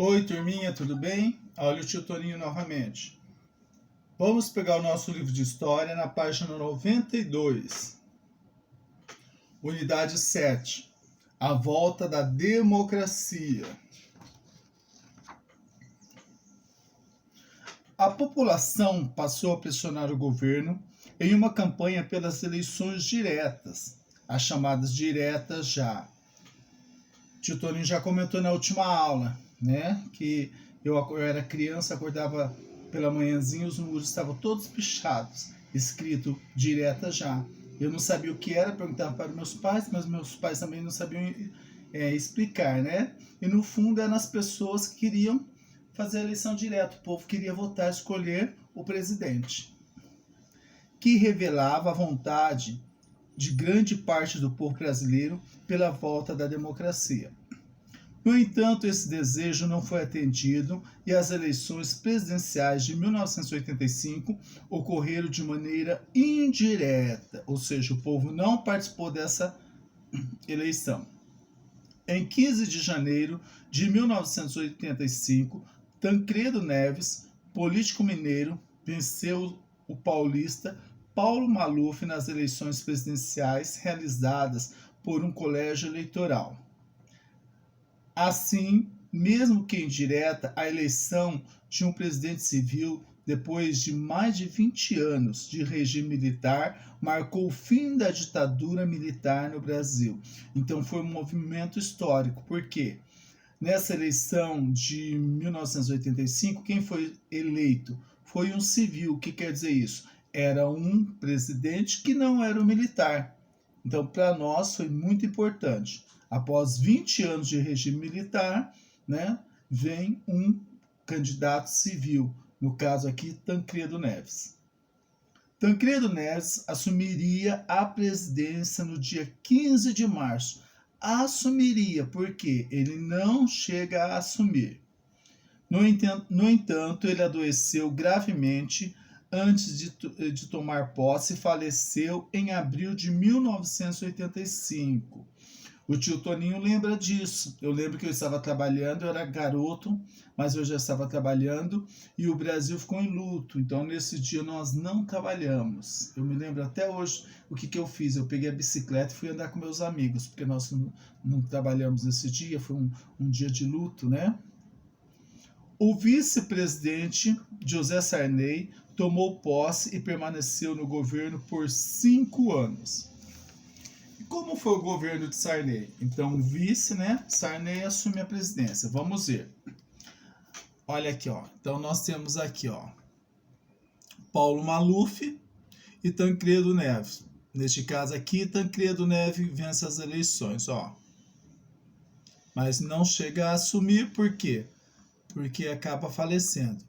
Oi, turminha, tudo bem? Olha o tio Toninho novamente. Vamos pegar o nosso livro de história na página 92. Unidade 7. A volta da democracia. A população passou a pressionar o governo em uma campanha pelas eleições diretas, as chamadas diretas já. Tio Toninho já comentou na última aula, né? Que eu era criança, acordava pela manhãzinha, os números estavam todos pichados, escrito direta já. Eu não sabia o que era, perguntava para meus pais, mas meus pais também não sabiam explicar, né? E no fundo eram as pessoas que queriam fazer a eleição direta, o povo queria votar, escolher o presidente, que revelava a vontade de grande parte do povo brasileiro pela volta da democracia. No entanto, esse desejo não foi atendido e as eleições presidenciais de 1985 ocorreram de maneira indireta, ou seja, o povo não participou dessa eleição. Em 15 de janeiro de 1985, Tancredo Neves, político mineiro, venceu o paulista Paulo Maluf nas eleições presidenciais realizadas por um colégio eleitoral. Assim, mesmo que indireta, a eleição de um presidente civil, depois de mais de 20 anos de regime militar, marcou o fim da ditadura militar no Brasil. Então foi um movimento histórico. Por quê? Nessa eleição de 1985, quem foi eleito? Foi um civil. O que quer dizer isso? Era um presidente que não era um militar. Então, para nós, foi muito importante. Após 20 anos de regime militar, né, vem um candidato civil, no caso aqui, Tancredo Neves. Tancredo Neves assumiria a presidência no dia 15 de março. Assumiria, porque ele não chega a assumir. No entanto, ele adoeceu gravemente antes de tomar posse e faleceu em abril de 1985. O tio Toninho lembra disso. Eu lembro que eu estava trabalhando, eu era garoto, mas eu já estava trabalhando e o Brasil ficou em luto. Então, nesse dia, nós não trabalhamos. Eu me lembro até hoje o que eu fiz. Eu peguei a bicicleta e fui andar com meus amigos, porque nós não trabalhamos nesse dia, foi um dia de luto, né? O vice-presidente José Sarney tomou posse e permaneceu no governo por 5 anos. Como foi o governo de Sarney? Então, o vice, né? Sarney assume a presidência. Vamos ver. Olha aqui, ó. Então, nós temos aqui, ó, Paulo Maluf e Tancredo Neves. Neste caso aqui, Tancredo Neves vence as eleições, ó. Mas não chega a assumir, por quê? Porque acaba falecendo.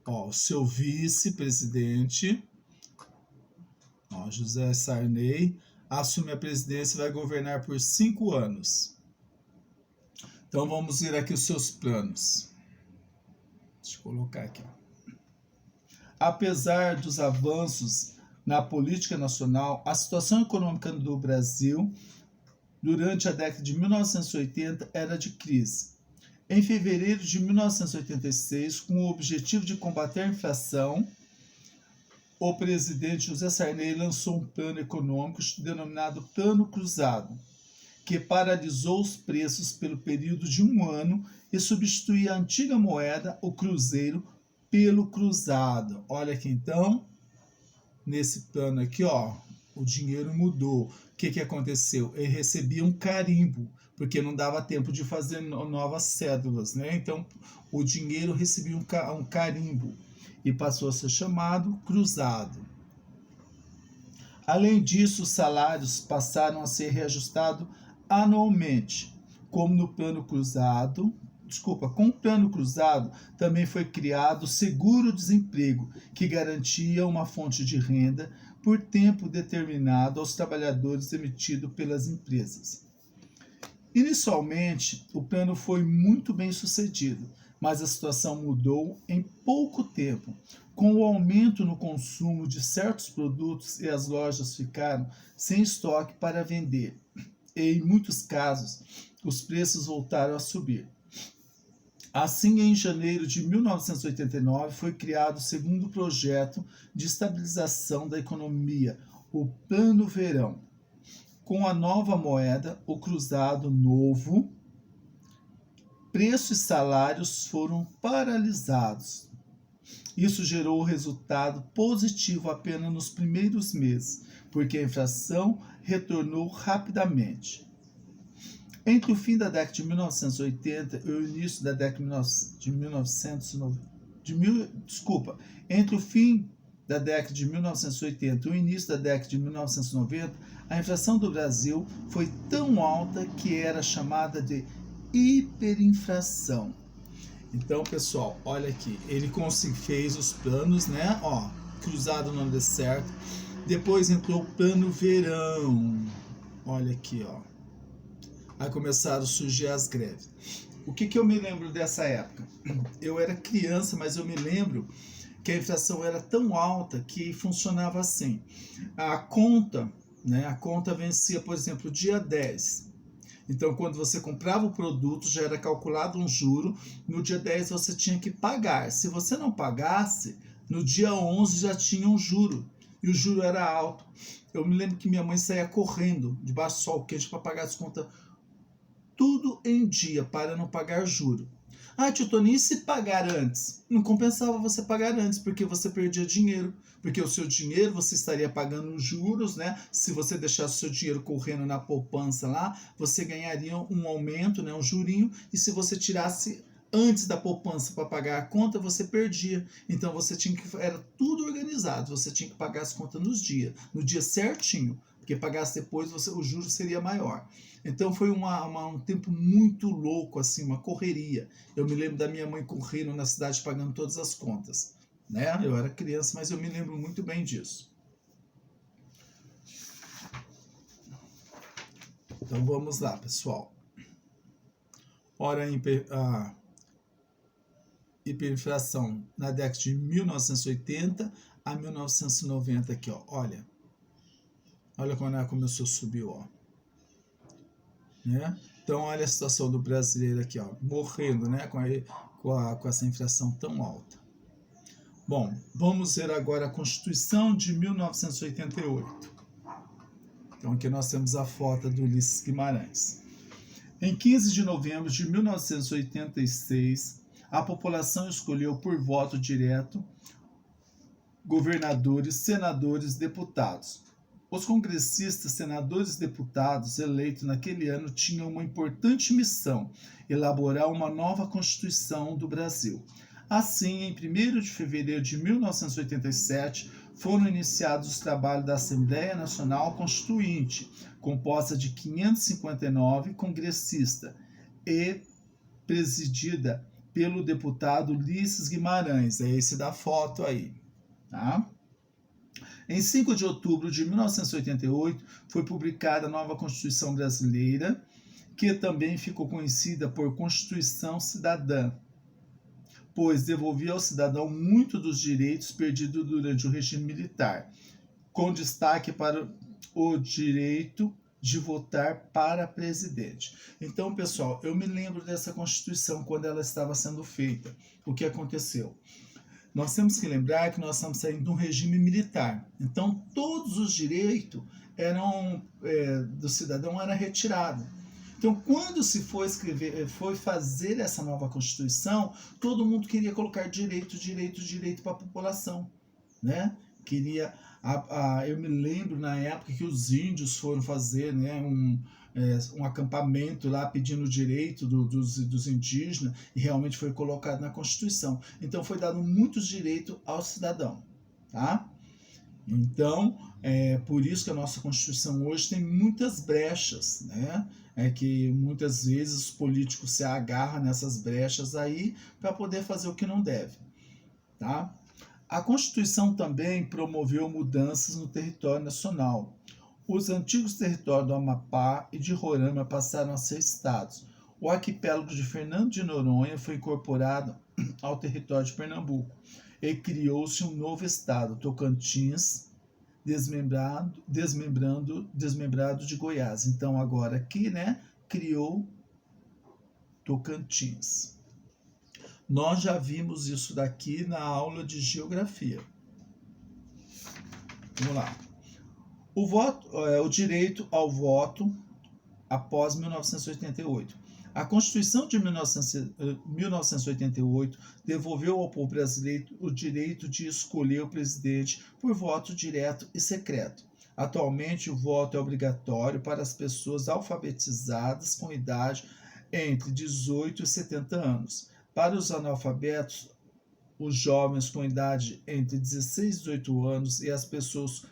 Ó, o seu vice-presidente, ó, José Sarney, assume a presidência e vai governar por 5 anos. Então vamos ver aqui os seus planos. Deixa eu colocar aqui. Ó. Apesar dos avanços na política nacional, a situação econômica do Brasil durante a década de 1980 era de crise. Em fevereiro de 1986, com o objetivo de combater a inflação, o presidente José Sarney lançou um plano econômico denominado Plano Cruzado, que paralisou os preços pelo período de 1 ano e substituía a antiga moeda, o cruzeiro, pelo cruzado. Olha aqui então, nesse plano aqui, ó, o dinheiro mudou. O que aconteceu? Ele recebia um carimbo, porque não dava tempo de fazer novas cédulas, né? Então, o dinheiro recebia um carimbo e passou a ser chamado cruzado. Além disso, os salários passaram a ser reajustados anualmente, como no plano cruzado. Com o plano cruzado também foi criado o seguro-desemprego, que garantia uma fonte de renda por tempo determinado aos trabalhadores emitido pelas empresas. Inicialmente, o plano foi muito bem sucedido, mas a situação mudou em pouco tempo. Com o aumento no consumo de certos produtos e as lojas ficaram sem estoque para vender, e em muitos casos os preços voltaram a subir. Assim, em janeiro de 1989, foi criado o segundo projeto de estabilização da economia, o Plano Verão. Com a nova moeda, o cruzado novo, preços e salários foram paralisados. Isso gerou resultado positivo apenas nos primeiros meses, porque a inflação retornou rapidamente. Entre o fim da década de 1980 e o início da década de 1990, entre o fim da década de 1980 e o início da década de 1990, a inflação do Brasil foi tão alta que era chamada de hiperinflação. Então, pessoal, olha aqui, ele fez os planos, né? Ó, cruzado não deu certo. Depois entrou o plano verão. Olha aqui, ó. Aí começaram a surgir as greves. O que eu me lembro dessa época? Eu era criança, mas eu me lembro que a inflação era tão alta que funcionava assim. A conta, né? A conta vencia, por exemplo, dia 10. Então, quando você comprava o produto, já era calculado um juro. No dia 10 você tinha que pagar. Se você não pagasse, no dia 11 já tinha um juro. E o juro era alto. Eu me lembro que minha mãe saía correndo debaixo do sol quente para pagar as contas tudo em dia, para não pagar juro. Ah, tio Tony, e se pagar antes? Não compensava você pagar antes, porque você perdia dinheiro. Porque o seu dinheiro você estaria pagando juros, né? Se você deixasse o seu dinheiro correndo na poupança lá, você ganharia um aumento, né? Um jurinho. E se você tirasse antes da poupança para pagar a conta, você perdia. Então você tinha que. Era tudo organizado. Você tinha que pagar as contas no dia certinho. Porque pagasse depois, o juro seria maior. Então foi um tempo muito louco, assim, uma correria. Eu me lembro da minha mãe correndo na cidade pagando todas as contas. Né? Eu era criança, mas eu me lembro muito bem disso. Então vamos lá, pessoal. Ora, a hiperinflação na década de 1980 a 1990 aqui, ó. Olha quando ela começou a subir, ó. Né? Então olha a situação do brasileiro aqui, ó, morrendo, né, com essa inflação tão alta. Bom, vamos ver agora a Constituição de 1988. Então aqui nós temos a foto do Ulisses Guimarães. Em 15 de novembro de 1986, a população escolheu por voto direto governadores, senadores, deputados. Os congressistas, senadores e deputados eleitos naquele ano tinham uma importante missão: elaborar uma nova Constituição do Brasil. Assim, em 1º de fevereiro de 1987, foram iniciados os trabalhos da Assembleia Nacional Constituinte, composta de 559 congressistas e presidida pelo deputado Ulisses Guimarães. É esse da foto aí, tá? Em 5 de outubro de 1988, foi publicada a nova Constituição Brasileira, que também ficou conhecida por Constituição Cidadã, pois devolvia ao cidadão muito dos direitos perdidos durante o regime militar, com destaque para o direito de votar para presidente. Então, pessoal, eu me lembro dessa Constituição quando ela estava sendo feita. O que aconteceu? Nós temos que lembrar que nós estamos saindo de um regime militar. Então, todos os direitos do cidadão eram retirados. Então, quando se foi fazer essa nova Constituição, todo mundo queria colocar direito para a população, né? Eu me lembro na época que os índios foram fazer, né, um acampamento lá pedindo direito dos indígenas e realmente foi colocado na Constituição. Então foi dado muitos direitos ao cidadão, tá? Então, por isso que a nossa Constituição hoje tem muitas brechas, né? É que muitas vezes os políticos se agarram nessas brechas aí para poder fazer o que não deve, tá? A Constituição também promoveu mudanças no território nacional. Os antigos territórios do Amapá e de Roraima passaram a ser estados. O arquipélago de Fernando de Noronha foi incorporado ao território de Pernambuco e criou-se um novo estado, Tocantins, desmembrado de Goiás. Então agora aqui, né, criou Tocantins. Nós já vimos isso daqui na aula de geografia. Vamos lá. O direito ao voto após 1988. A Constituição de 1988 devolveu ao povo brasileiro o direito de escolher o presidente por voto direto e secreto. Atualmente, o voto é obrigatório para as pessoas alfabetizadas com idade entre 18 e 70 anos. Para os analfabetos, os jovens com idade entre 16 e 18 anos e as pessoas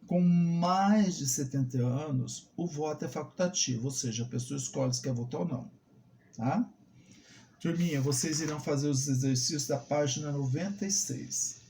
com mais de 70 anos, o voto é facultativo, ou seja, a pessoa escolhe se quer votar ou não. Tá? Turminha, vocês irão fazer os exercícios da página 96.